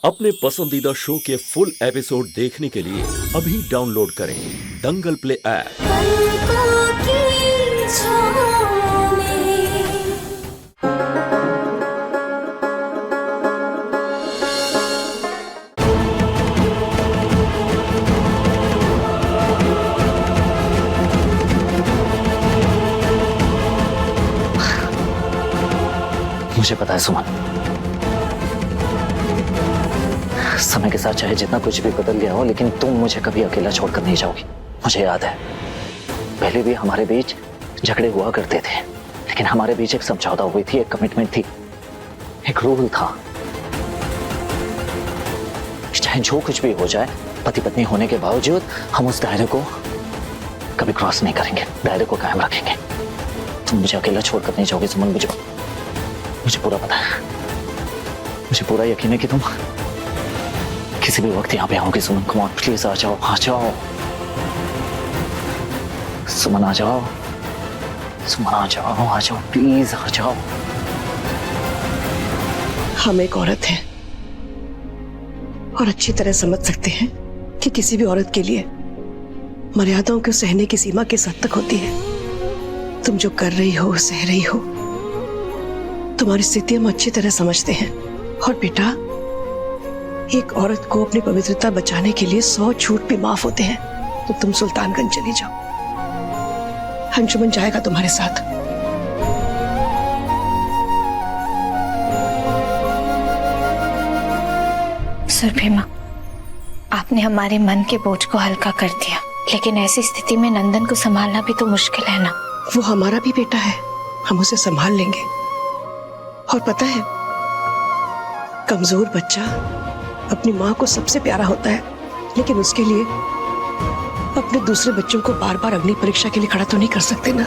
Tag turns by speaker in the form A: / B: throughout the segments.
A: अपने पसंदीदा शो के फुल एपिसोड देखने के लिए अभी डाउनलोड करें दंगल प्ले ऐप।
B: पलकों की छाँव में
C: मुझे पता है सुमन, समय के साथ चाहे जितना कुछ भी बदल गया हो, लेकिन तुम मुझे कभी अकेला छोड़कर नहीं जाओगी। मुझे याद है पहले भी हमारे बीच झगड़े हुआ करते थे, लेकिन हमारे बीच एक समझौता हुई थी, एक कमिटमेंट थी, एक रूल था। चाहे जो कुछ भी हो जाए, पति पत्नी होने के बावजूद हम उस दायरे को कभी क्रॉस नहीं करेंगे, दायरे को कायम रखेंगे। तुम मुझे अकेला छोड़कर नहीं जाओगी सुमन, मुझे पूरा पता है, मुझे पूरा यकीन है कि तुम किसी भी वक्त यहाँ पे आओगे। सुमन कम ऑन प्लीज, आ जाओ आ जाओ सुमन, आ जाओ सुमन, आ जाओ प्लीज आ जाओ।
D: हम एक औरत हैं और अच्छी तरह समझ सकते हैं कि किसी भी औरत के लिए मर्यादाओं को सहने की सीमा किस हद तक होती है। तुम जो कर रही हो, सह रही हो, तुम्हारी स्थिति हम अच्छी तरह समझते हैं। और बेटा, एक औरत को अपनी पवित्रता बचाने के लिए 100 झूठ भी माफ होते हैं। तो तुम सुल्तानगंज चली जाओ, अंशुमन जाएगा तुम्हारे साथ।
E: सुरभीमा, आपने हमारे मन के बोझ को हल्का कर दिया, लेकिन ऐसी स्थिति में नंदन को संभालना भी तो मुश्किल है ना।
D: वो हमारा भी बेटा है, हम उसे संभाल लेंगे। और पता है, कमजोर बच्चा अपनी माँ को सबसे प्यारा होता है, लेकिन उसके लिए अपने दूसरे बच्चों को बार बार अग्नि परीक्षा के लिए खड़ा तो नहीं कर सकते ना।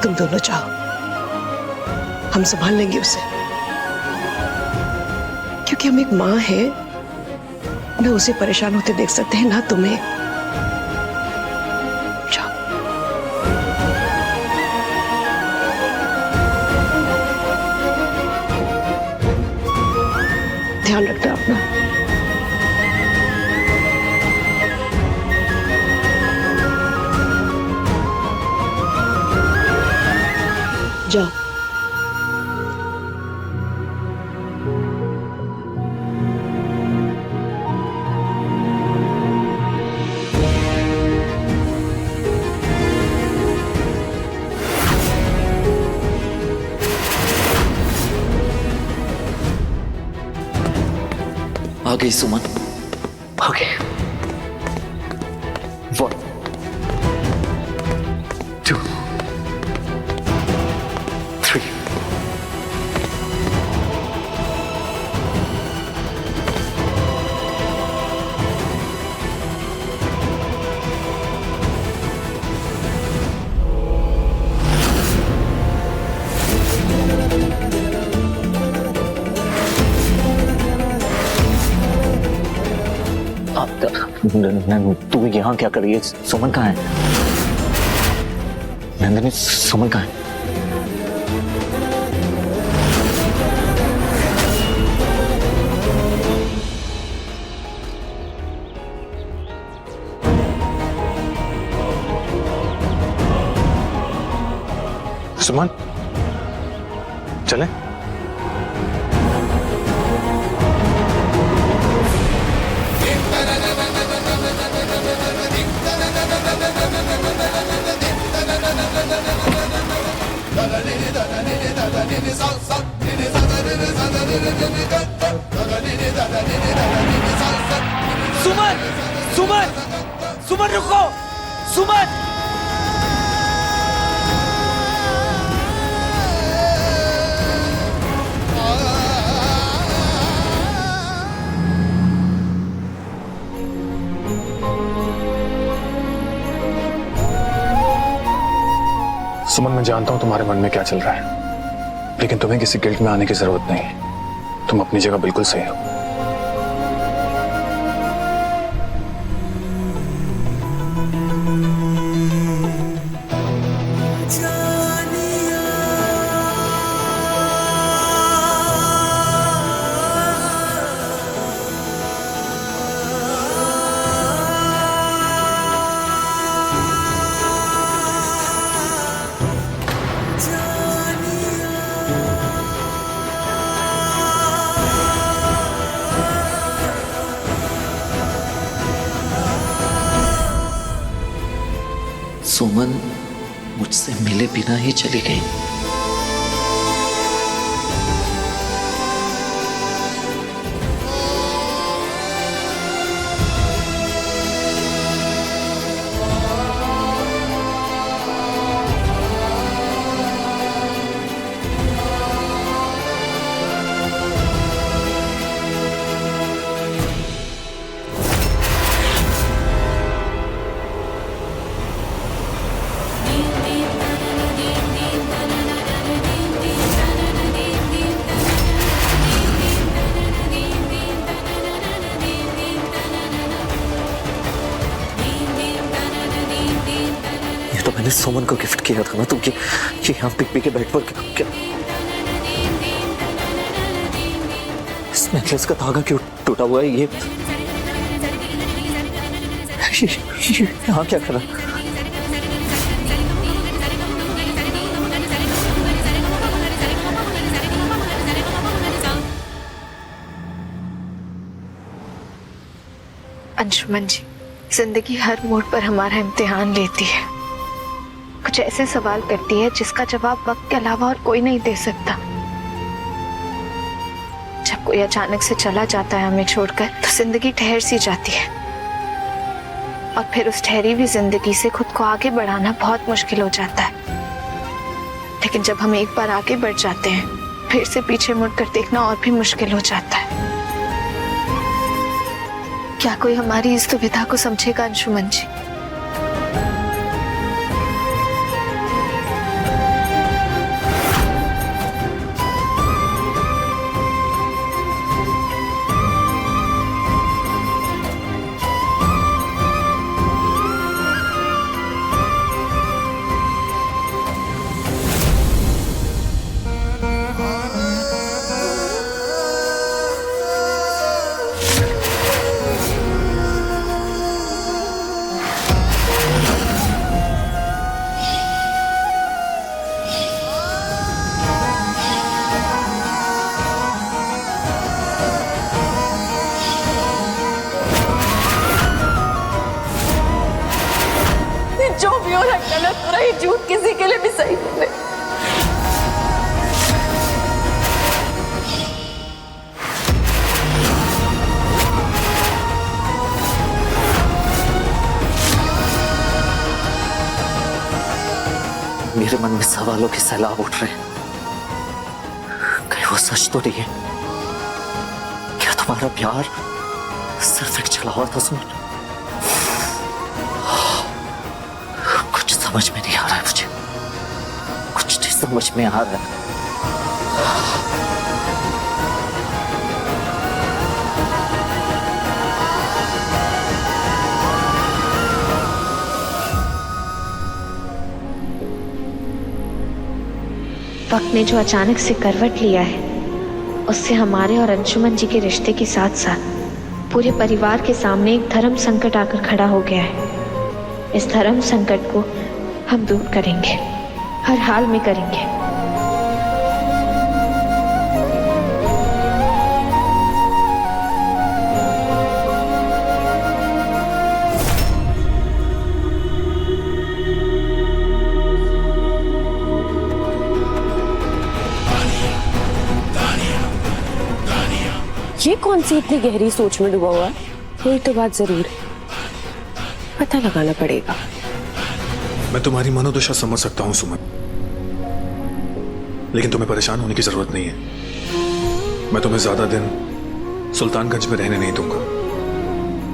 D: तुम दोनों जाओ, हम संभाल लेंगे उसे, क्योंकि हम एक माँ है, ना उसे परेशान होते देख सकते हैं ना तुम्हें। ध्यान रखना अपना। जाओ।
C: आ गई सुमन, आ गई। 1 2 3 तू यहाँ क्या कर रही है? सुमन कहाँ है? नंदिनी, सुमन कहाँ है?
F: सुमन, चले?
G: सुमन, सुमन, सुमन रुको, सुमन।
F: सुमन, मैं जानता हूं तुम्हारे मन में क्या चल रहा है, लेकिन तुम्हें किसी गिल्ट में आने की जरूरत नहीं है। तुम अपनी जगह बिल्कुल सही हो।
C: सुमन मुझसे मिले बिना ही चली गई। मैंने सुमन को गिफ्ट किया था ना, तुम ये यहाँ पिक के बेड पर क्या? इस नेकलेस का धागा क्यों टूटा हुआ है? ये यहाँ क्या कर रहा?
E: अंशुमन जी, जिंदगी हर मोड़ पर हमारा इम्तिहान लेती है। कुछ ऐसे सवाल करती है जिसका जवाब वक्त के अलावा और कोई नहीं दे सकता। जब कोई अचानक से चला जाता है हमें छोड़कर, तो जिंदगी ठहर सी जाती है और फिर उस ठहरी हुई जिंदगी से खुद को आगे बढ़ाना बहुत मुश्किल हो जाता है। लेकिन जब हम एक बार आगे बढ़ जाते हैं, फिर से पीछे मुड़कर देखना और भी मुश्किल हो जाता है। क्या कोई हमारी इस दुविधा को समझेगा अंशुमन जी?
B: जो भी हो रहा है गलत हो रहा है, ये झूठ किसी के लिए भी सही नहीं है।
C: मेरे मन में सवालों के सैलाब उठ रहे हैं। कहीं वो सच तो नहीं है? क्या तुम्हारा प्यार सिर्फ एक छला हुआ था सुमन? कुछ समझ में नहीं आ रहा है मुझे, कुछ नहीं समझ में आ रहा है।
E: वक्त ने जो अचानक से करवट लिया है, उससे हमारे और अंशुमन जी के रिश्ते के साथ साथ पूरे परिवार के सामने एक धर्म संकट आकर खड़ा हो गया है। इस धर्म संकट को हम दूर करेंगे, हर हाल में करेंगे।
H: ये कौन सी इतनी गहरी सोच में डूबा हुआ है? कोई तो बात जरूर है, पता लगाना पड़ेगा।
F: मैं तुम्हारी मनोदशा समझ सकता हूं सुमन, लेकिन तुम्हें परेशान होने की जरूरत नहीं है। मैं तुम्हें ज्यादा दिन सुल्तानगंज में रहने नहीं दूंगा।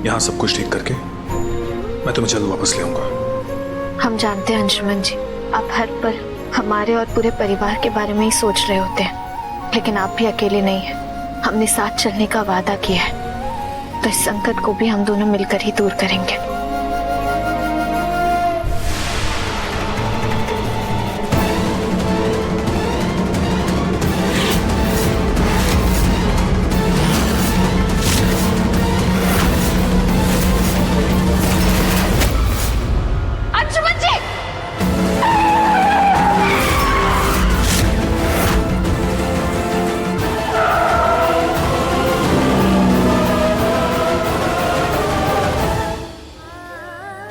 F: यहां सब कुछ ठीक करके मैं तुम्हें जल्द वापस ले आऊंगा।
E: हम जानते हैं अंशुमन जी, आप हर पल हमारे और पूरे परिवार के बारे में ही सोच रहे होते हैं, लेकिन आप भी अकेले नहीं हैं। हमने साथ चलने का वादा किया है, तो इस संकट को भी हम दोनों मिलकर ही दूर करेंगे।
B: अंशुमन जी!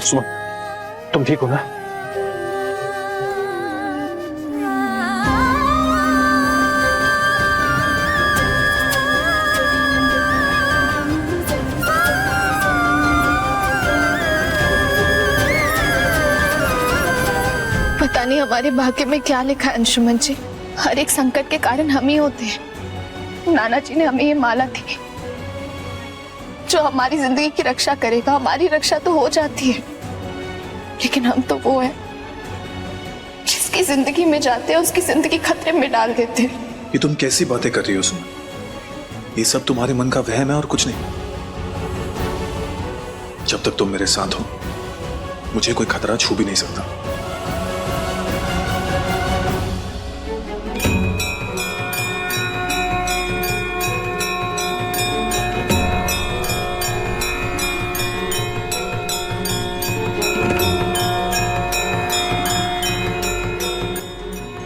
F: सुमन, तुम ठीक हो ना?
E: जाने हमारे भाग्य में क्या लिखा है अंशुमन जी। हर एक संकट के कारण हम ही होते हैं। नाना जी ने हमें ये माला दी जो हमारी जिंदगी की रक्षा करेगा। हमारी रक्षा तो हो जाती है, लेकिन हम तो वो है जिसकी जिंदगी में जाते हैं उसकी जिंदगी खतरे में डाल देते हैं।
F: ये तुम कैसी बातें कर रही हो सुमन? ये सब तुम्हारे मन का वहम है और कुछ नहीं। जब तक तुम मेरे साथ हो मुझे कोई खतरा छू भी नहीं सकता।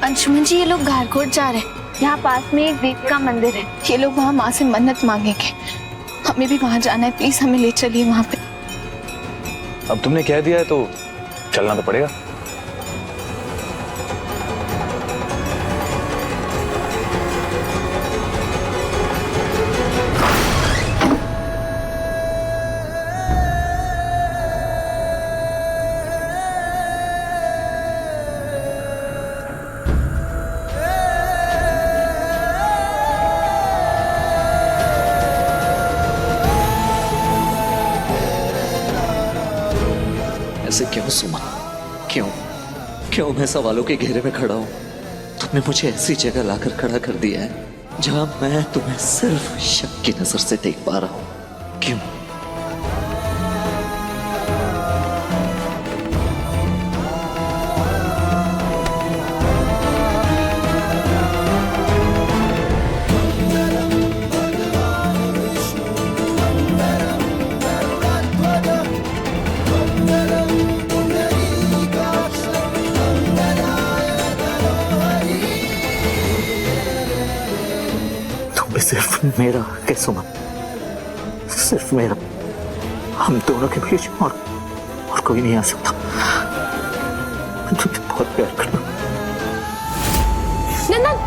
E: अंशुमन जी, ये लोग घारकोट जा रहे हैं। यहाँ पास में एक देवी का मंदिर है। ये लोग वहाँ माँ से मन्नत मांगेंगे। हमें भी वहाँ जाना है। प्लीज हमें ले चलिए वहाँ पे।
F: अब तुमने कह दिया है तो चलना तो पड़ेगा।
C: ऐसे क्यों सुमन? क्यों क्यों मैं सवालों के घेरे में खड़ा हूं? तुमने मुझे ऐसी जगह लाकर खड़ा कर दिया है जहां मैं तुम्हें सिर्फ शक की नजर से देख पा रहा हूं। क्यों? सिर्फ मेरा के सुमन, सिर्फ मेरा। हम दोनों के बीच और कोई नहीं आ सकता। मैं तुझे बहुत प्यार करता हूं।
H: नंदन,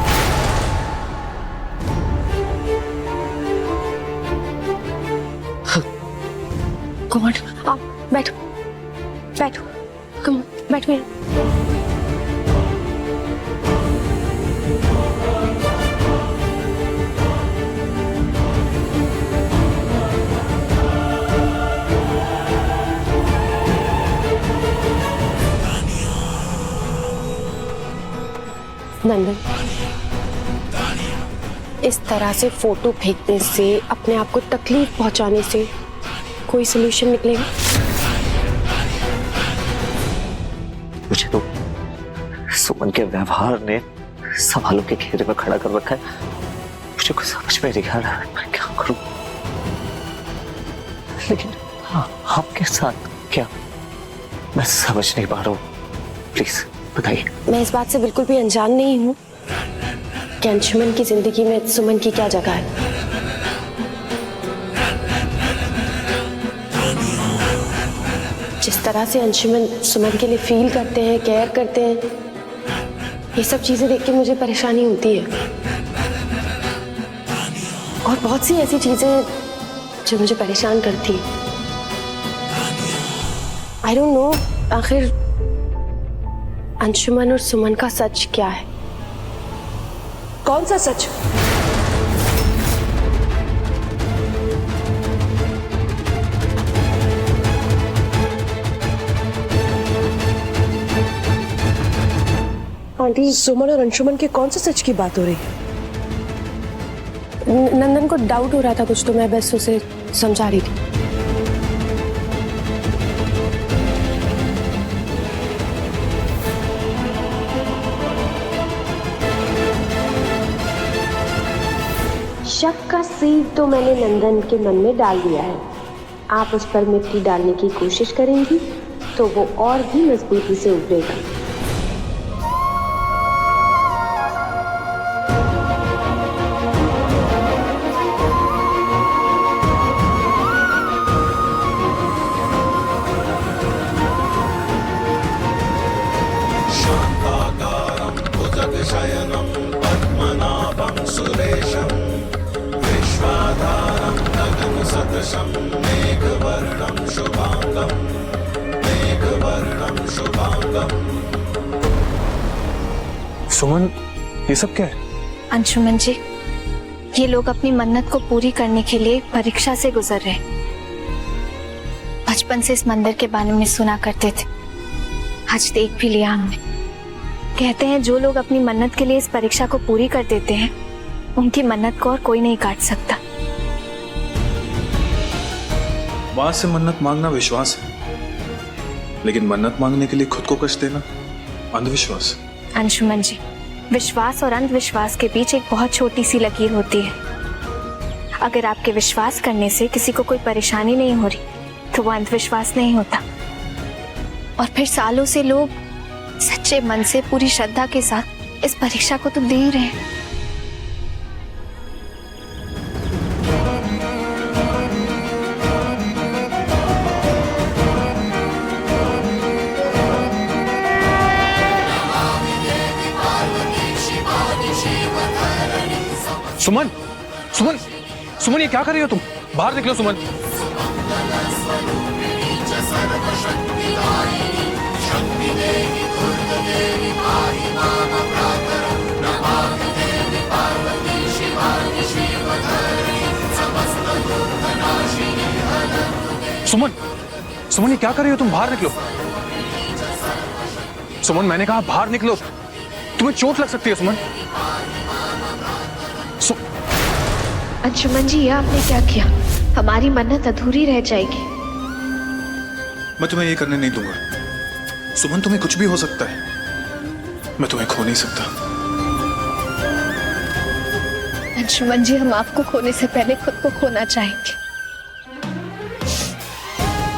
H: कौन? आप बैठो बैठो, कम बैठो। नंदन, इस तरह से फोटो फेंकने से, अपने आप को तकलीफ पहुंचाने से कोई सलूशन निकलेगा?
C: मुझे तो सुमन के व्यवहार ने सवालों के घेरे में खड़ा कर रखा है। मुझे कुछ समझ में नहीं आ रहा है मैं क्या करूं। लेकिन हाँ, आपके साथ क्या, मैं समझ नहीं पा रहा हूं। प्लीज बताइए।
H: मैं इस बात से बिल्कुल भी अनजान नहीं हूँ कि अंशुमन की जिंदगी में सुमन की क्या जगह है। जिस तरह से अंशुमन सुमन के लिए फील करते हैं, केयर करते हैं, ये सब चीजें देख के मुझे परेशानी होती है। और बहुत सी ऐसी चीजें जो मुझे परेशान करती है। आई डोंट नो आखिर अंशुमन और सुमन का सच क्या है?
D: कौन सा सच? आंटी, सुमन और अंशुमन के कौन से सच की बात हो रही है?
H: नंदन को डाउट हो रहा था कुछ, तो मैं बस उसे समझा रही थी। शक का सीड तो मैंने नंदन के मन में डाल दिया है। आप उस पर मिट्टी डालने की कोशिश करेंगी तो वो और भी मजबूती से उभरेगा।
F: सुमन, ये सब क्या है?
E: अंशुमन जी, ये लोग अपनी मन्नत को पूरी करने के लिए एक परीक्षा से गुजर रहे हैं। बचपन से इस मंदिर के बारे में सुना करते थे, आज देख भी लिया हमने। कहते हैं जो लोग अपनी मन्नत के लिए इस परीक्षा को पूरी कर देते हैं, उनकी मन्नत को और कोई नहीं काट सकता।
F: मां से मन्नत मांगना विश्वास है, लेकिन मन्नत मांगने के लिए खुद को कष्ट देना अंधविश्वास।
E: अंशुमन जी, विश्वास और अंधविश्वास के बीच एक बहुत छोटी सी लकीर होती है। अगर आपके विश्वास करने से किसी को कोई परेशानी नहीं हो रही तो वो अंधविश्वास नहीं होता। और फिर सालों से लोग सच्चे मन से पूरी श्रद्धा के साथ इस परीक्षा को तो दे ही रहे हैं।
F: सुमन, सुमन, सुमन, ये क्या कर रही हो तुम? बाहर निकलो सुमन। सुमन, सुमन, ये क्या कर रही हो तुम? बाहर निकलो सुमन, मैंने कहा बाहर निकलो, तुम्हें चोट लग सकती है सुमन।
E: अंशुमन जी, ये आपने क्या किया? हमारी मन्नत अधूरी रह जाएगी।
F: मैं तुम्हें ये करने नहीं दूंगा सुमन, तुम्हें कुछ भी हो सकता है, मैं तुम्हें खो नहीं सकता।
E: अंशुमन जी, हम आपको खोने से पहले खुद को खोना चाहेंगे।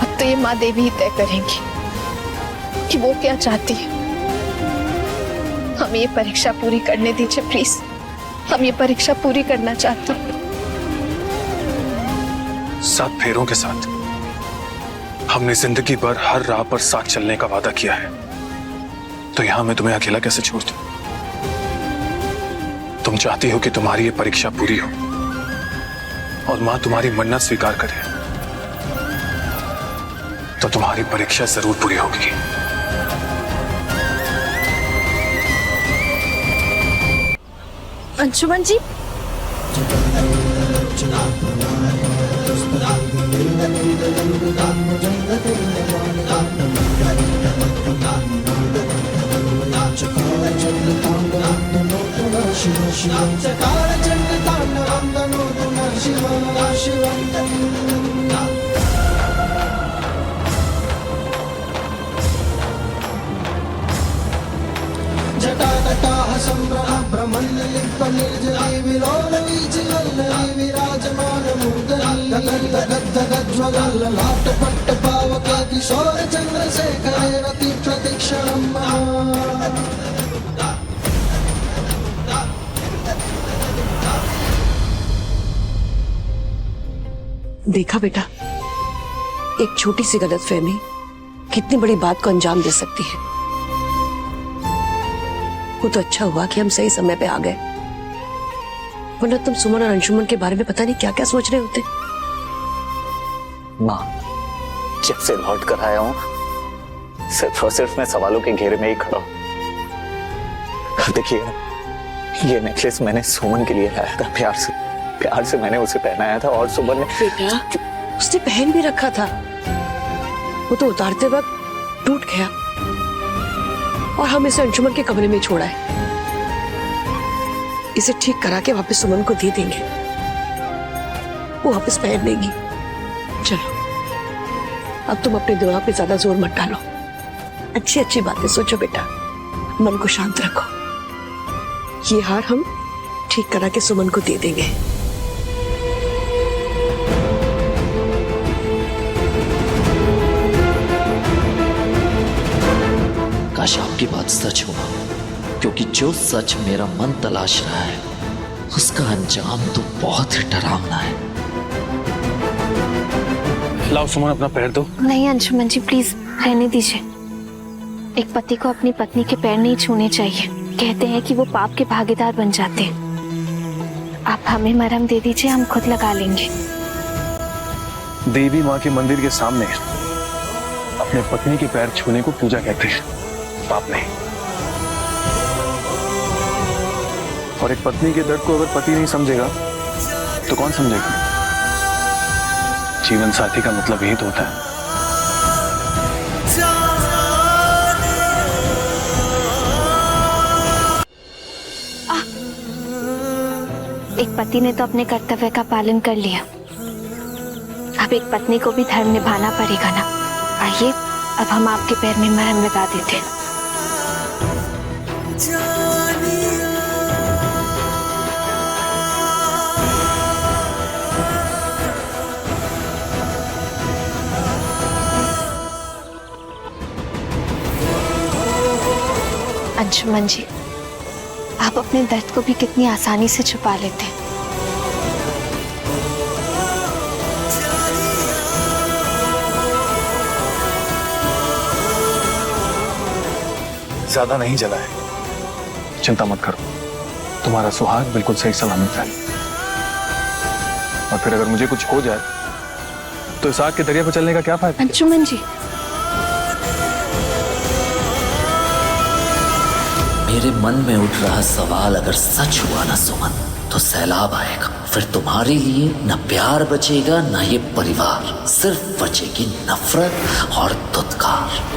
E: अब तो ये माँ देवी ही तय करेंगी कि वो क्या चाहती है। हमें ये परीक्षा पूरी करने दीजिए प्लीज, हम ये परीक्षा पूरी करना चाहते हैं।
F: 7 फेरों के साथ हमने जिंदगी भर हर राह पर साथ चलने का वादा किया है, तो यहां मैं तुम्हें अकेला कैसे छोड़ दूं? तुम चाहती हो कि तुम्हारी ये परीक्षा पूरी हो और मां तुम्हारी मन्नत स्वीकार करे, तो तुम्हारी परीक्षा जरूर पूरी होगी।
E: अंशुमन जी,
I: जटाटटाः सम्भ्रमभ्रमल्लिप्पनिर्जरी विलोलवीचिवल्लरी विराजमानमूर्धनी गद्गद्गद्ज्वलल्ललाटपट्टपावके किशोरचन्द्रशेखरे रतिप्रतीक्षणं
D: देखा बेटा, एक छोटी सी गलतफहमी कितनी बड़ी बात को अंजाम दे सकती है। वो तो अच्छा हुआ कि हम सही समय पे आ गए, वरना तुम सुमन और अंशुमन के बारे में पता नहीं क्या क्या सोच रहे होते।
C: माँ, जब से लौट कर आया हूं सिर्फ और सिर्फ मैं सवालों के घेरे में ही खड़ा हूं। देखिए, ये नेकलेस मैंने सुमन के लिए लाया था, प्यार से मैंने उसे पहनाया था, और सुमन ने
D: बेटा, उसने पहन भी रखा था, वो तो उतारते वक्त टूट गया और हम इसे अंशुमन के कमरे में छोड़ा है। इसे ठीक करा के वापस सुमन को दे देंगे, वो वापस पहन लेगी। चलो, अब तुम अपने दिमाग पे ज्यादा जोर मत डालो, अच्छी अच्छी बातें सोचो बेटा, मन को शांत रखो। ये हार हम ठीक करा के सुमन को दे देंगे।
C: काश आपकी बात सच हो, क्योंकि जो सच मेरा मन तलाश रहा है उसका अंजाम तो बहुत ही डरावना है।
F: लाओ सुमन, अपना पैर दो।
E: नहीं अंशुमन जी, प्लीज रहने दीजिए। एक पति को अपनी पत्नी के पैर नहीं छूने चाहिए, कहते हैं कि वो पाप के भागीदार बन जाते हैं। आप हमें मरहम दे दीजिए, हम खुद लगा लेंगे।
F: देवी माँ के मंदिर के सामने अपने पत्नी के पैर छूने को पूजा कहते हैं, पाप नहीं। और एक पत्नी के दर्द को अगर पति नहीं समझेगा तो कौन समझेगा? जीवन साथी का मतलब यही तो होता है।
E: एक पति ने तो अपने कर्तव्य का पालन कर लिया, अब एक पत्नी को भी धर्म निभाना पड़ेगा ना। आइए अब हम आपके पैर में मरहम लगा देते हैं। अंशुमन जी, आप अपने दर्द को भी कितनी आसानी से छुपा लेते हैं।
F: ज्यादा नहीं जला है, चिंता मत करो, तुम्हारा सुहाग बिल्कुल सही सलामत है। और फिर अगर मुझे कुछ हो जाए तो इस आग के दरिया पर चलने का क्या फायदा?
E: अंशुमन जी,
C: मेरे मन में उठ रहा सवाल अगर सच हुआ ना सुमन, तो सैलाब आएगा। फिर तुम्हारे लिए न प्यार बचेगा न ये परिवार, सिर्फ बचेगी नफरत और धुतकार।